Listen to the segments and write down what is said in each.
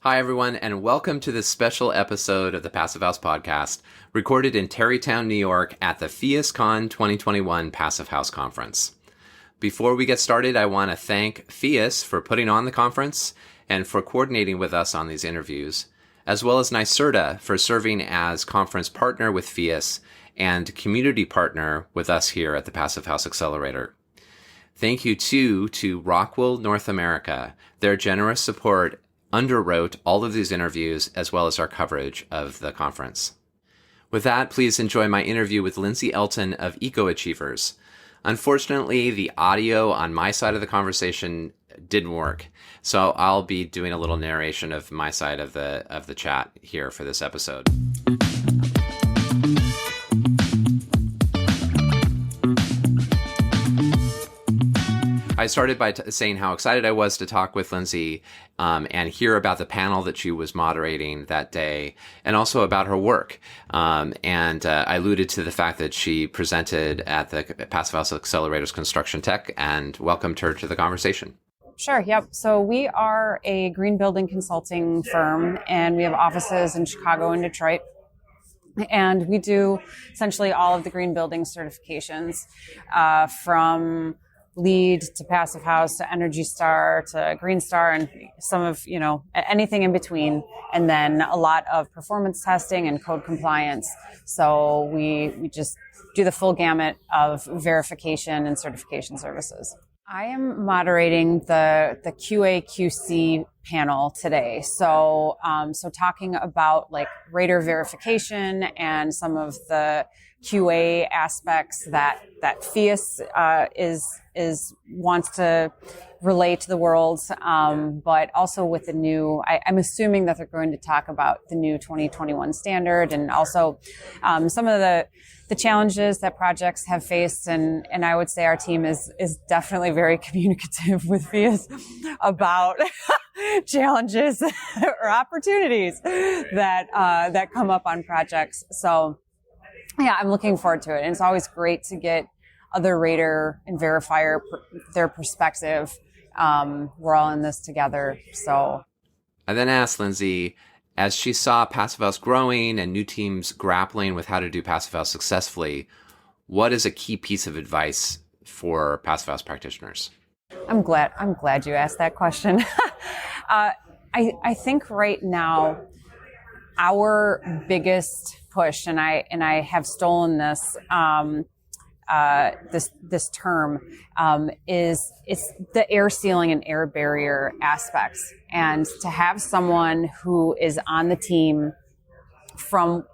Hi, everyone, and welcome to this special episode of the Passive House Podcast, recorded in Tarrytown, New York at the PhiusCon 2021 Passive House Conference. Before we get started, I want to thank Phius for putting on the conference and for coordinating with us on these interviews, as well as NYSERDA for serving as conference partner with Phius and community partner with us here at the Passive House Accelerator. Thank you, too, to Rockwell North America. Their generous support underwrote all of these interviews as well as our coverage of the conference. With that, please enjoy my interview with Lindsey Elton of EcoAchievers. Unfortunately, the audio on my side of the conversation didn't work, so I'll be doing a little narration of my side of the chat here for this episode. I started by saying how excited I was to talk with Lindsey and hear about the panel that she was moderating that day, and also about her work. I alluded to the fact that she presented at the Passive House Accelerator's Construction Tech and welcomed her to the conversation. Sure, yep. So we are a green building consulting firm, and we have offices in Chicago and Detroit. And we do essentially all of the green building certifications from LEED to Passive House to Energy Star to Green Star and some of, anything in between. And then a lot of performance testing and code compliance. So we just do the full gamut of verification and certification services. I am moderating the QA/QC panel today. So talking about like rater verification and some of the QA aspects that Phius wants to relate to the world, but also with the new, I'm assuming that they're going to talk about the new 2021 standard and also some of the challenges that projects have faced. And I would say our team is definitely very communicative with Phius about challenges or opportunities that come up on projects. So yeah, I'm looking forward to it. And it's always great to get other rater and verifier their perspective. We're all in this together. So I then asked Lindsey, as she saw Passive House growing and new teams grappling with how to do Passive House successfully, what is a key piece of advice for Passive House practitioners? I'm glad you asked that question. I think right now our biggest push, and I have stolen this this term, is it's the air sealing and air barrier aspects, and to have someone who is on the team from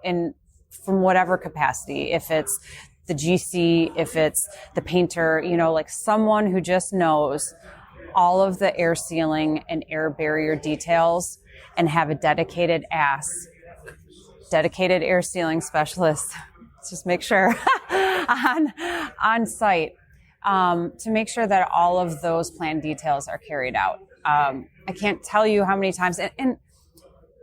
whatever capacity, if it's the GC, if it's the painter, like someone who just knows all of the air sealing and air barrier details and have a dedicated air sealing specialist. Let's just make sure on site to make sure that all of those plan details are carried out. I can't tell you how many times, and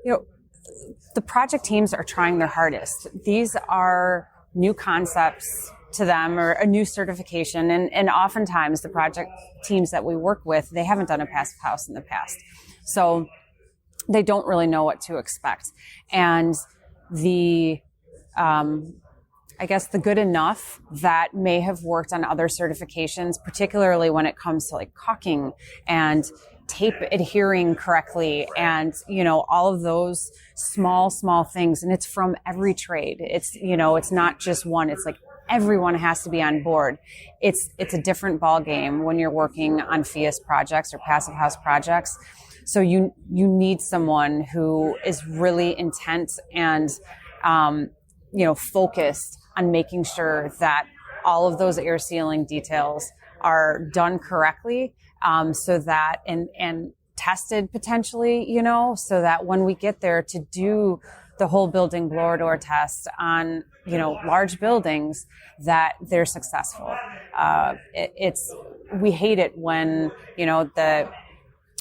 the project teams are trying their hardest. These are new concepts to them or a new certification, and oftentimes the project teams that we work with, they haven't done a Passive House in the past, so they don't really know what to expect. And the I guess the good enough that may have worked on other certifications, particularly when it comes to like caulking and tape adhering correctly and, all of those small things. And it's from every trade. It's, it's not just one. It's like everyone has to be on board. It's a different ball game when you're working on Phius projects or Passive House projects. So you need someone who is really intent and, focused on making sure that all of those air sealing details are done correctly, so that and tested potentially, so that when we get there to do the whole building blower door test on, large buildings, that they're successful. We hate it when,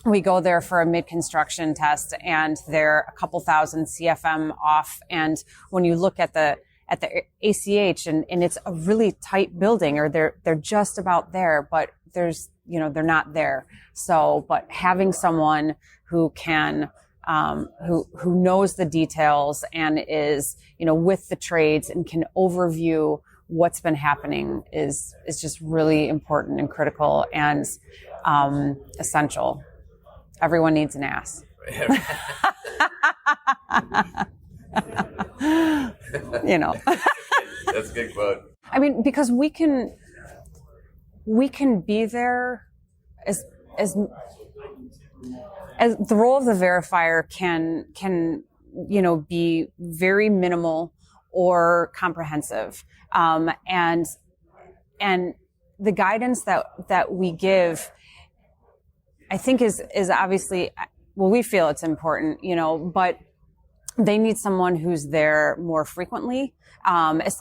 we go there for a mid-construction test and they're a couple thousand CFM off. And when you look at the ACH and it's a really tight building, or they're just about there, but they're not there. So, but having someone who can who knows the details and is, with the trades and can overview what's been happening is just really important and critical and essential. Everyone needs an ass. That's a good quote. I mean, because we can be there as the role of the verifier can be very minimal or comprehensive, and the guidance that we give, I think is obviously, well, we feel it's important, but they need someone who's there more frequently,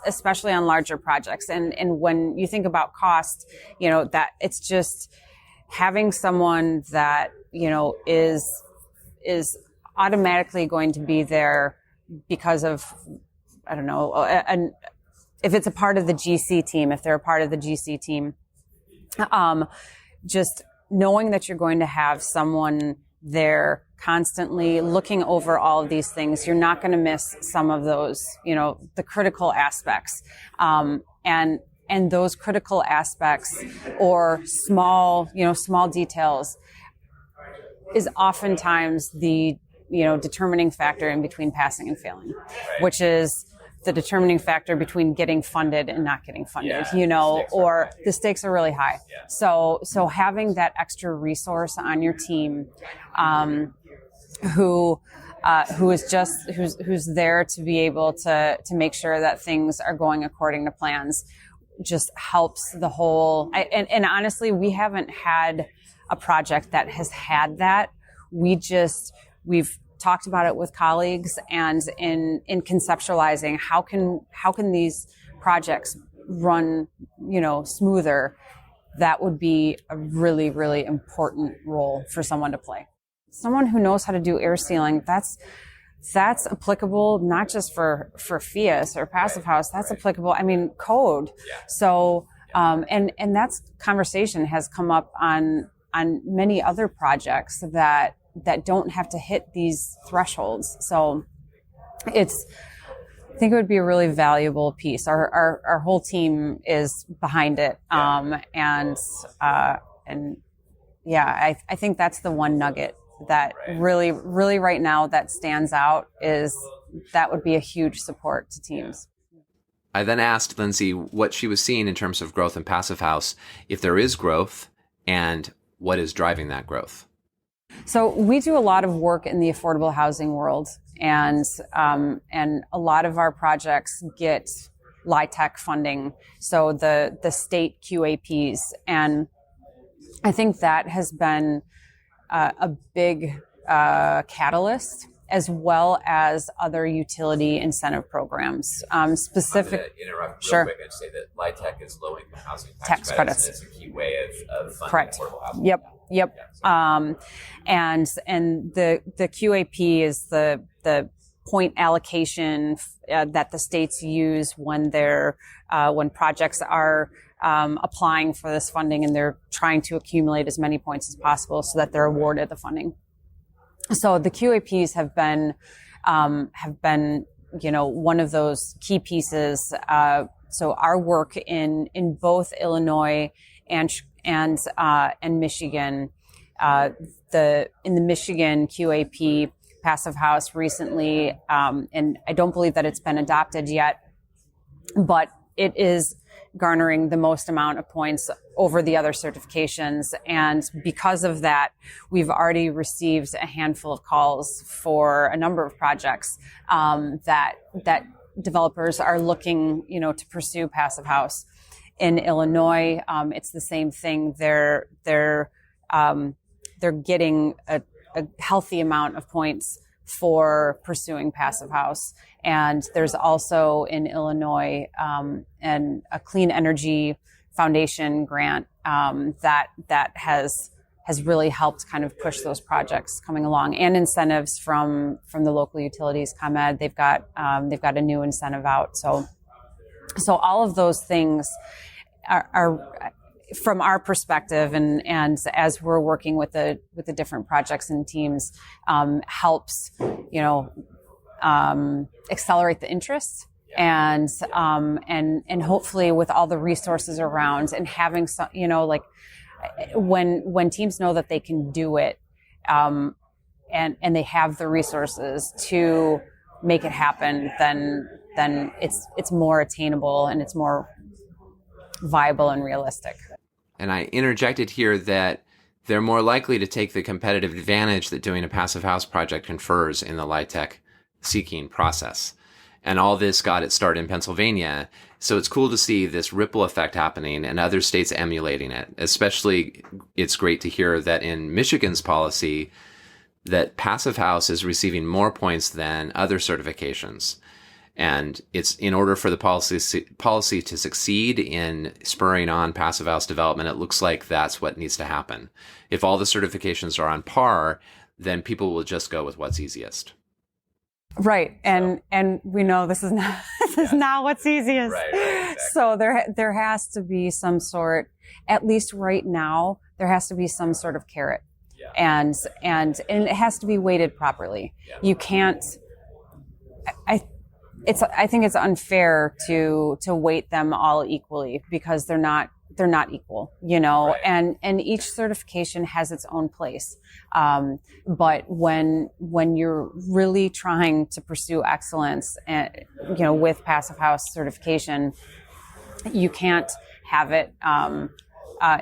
especially on larger projects. And when you think about cost, that it's just having someone that, is automatically going to be there because of, I don't know, and if it's a part of the GC team, if they're a part of the GC team, just knowing that you're going to have someone there constantly looking over all of these things, you're not going to miss some of those, the critical aspects. And those critical aspects or small details is oftentimes the, determining factor in between passing and failing, which is the determining factor between getting funded and not getting funded, or the stakes are really high. Yeah. So having that extra resource on your team, who's there to be able to make sure that things are going according to plans, just helps the whole. And honestly, we haven't had a project that has had that. We've talked about it with colleagues, and in conceptualizing how can these projects run, smoother. That would be a really, really important role for someone to play. Someone who knows how to do air sealing, that's applicable not just for Phius or Passive House, that's applicable, code. Yeah. So, and that's conversation has come up on many other projects that don't have to hit these thresholds. So I think it would be a really valuable piece. Our whole team is behind it. I think that's the one nugget that really, really right now that stands out, is that would be a huge support to teams. I then asked Lindsey what she was seeing in terms of growth in Passive House, if there is growth, and what is driving that growth. So we do a lot of work in the affordable housing world, and a lot of our projects get LIHTC funding, so the state QAPs, and I think that has been a big catalyst, as well as other utility incentive programs. Specific. I'm interrupt real quick and say that LIHTC is low income housing tax credits. It's a key way of funding Correct. Affordable housing. Yep. And the QAP is the point allocation that the states use when when projects are applying for this funding, and they're trying to accumulate as many points as possible so that they're awarded the funding. So the QAPs have been one of those key pieces. So our work in both Illinois and Michigan, in the Michigan QAP Passive House recently, and I don't believe that it's been adopted yet, but it is garnering the most amount of points over the other certifications. And because of that, we've already received a handful of calls for a number of projects that developers are looking, to pursue Passive House. In Illinois, it's the same thing. They're getting a healthy amount of points for pursuing Passive House. And there's also in Illinois a Clean Energy Foundation grant that has really helped kind of push those projects coming along, and incentives from the local utilities. ComEd, they've got a new incentive out. So all of those things are from our perspective, and as we're working with the different projects and teams, helps, accelerate the interest. And hopefully with all the resources around and having some, like when teams know that they can do it, and they have the resources to make it happen, then it's more attainable and it's more viable and realistic. And I interjected here that they're more likely to take the competitive advantage that doing a passive house project confers in the LIHTC seeking process. And all this got its start in Pennsylvania. So it's cool to see this ripple effect happening and other states emulating it. Especially, it's great to hear that in Michigan's policy, that passive house is receiving more points than other certifications. And it's in order for the policy to succeed in spurring on passive house development, it looks like that's what needs to happen. If all the certifications are on par, then people will just go with what's easiest. Right. And we know this is not what's easiest. Right, exactly. So there has to be some sort, at least right now, there has to be some sort of carrot. Yeah. And it has to be weighted properly. Yeah. You can't, I think it's unfair to weight them all equally, because they're not equal, right. and each certification has its own place. But when you're really trying to pursue excellence, with passive house certification, you can't have it,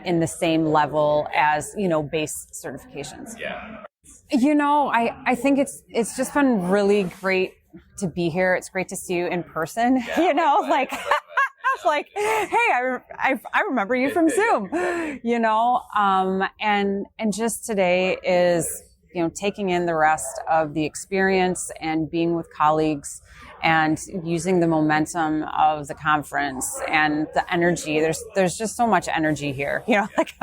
in the same level as, base certifications. Yeah. I think it's just been really great to be here. It's great to see you in person, like, like, hey, I remember you from Zoom, and just today is, taking in the rest of the experience and being with colleagues and using the momentum of the conference and the energy. There's just so much energy here, like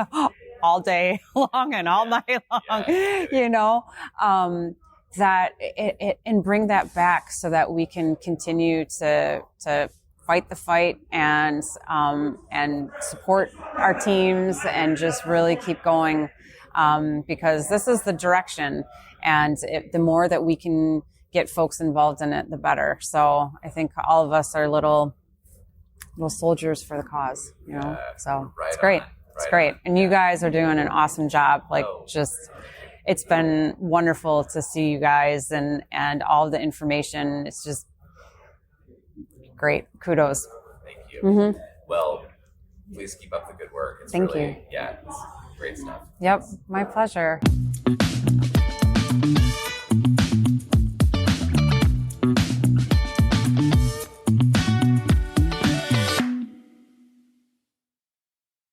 all day long and all night long, that and bring that back so that we can continue to fight the fight and support our teams and just really keep going, because this is the direction, and the more that we can get folks involved in it, the better. So I think all of us are little soldiers for the cause, so right, it's great. It's great. And you guys are doing an awesome job. It's been wonderful to see you guys and all the information. It's just great. Kudos. Thank you. Mm-hmm. Well, please keep up the good work. Thank you. Yeah, it's great stuff. Yep. My pleasure.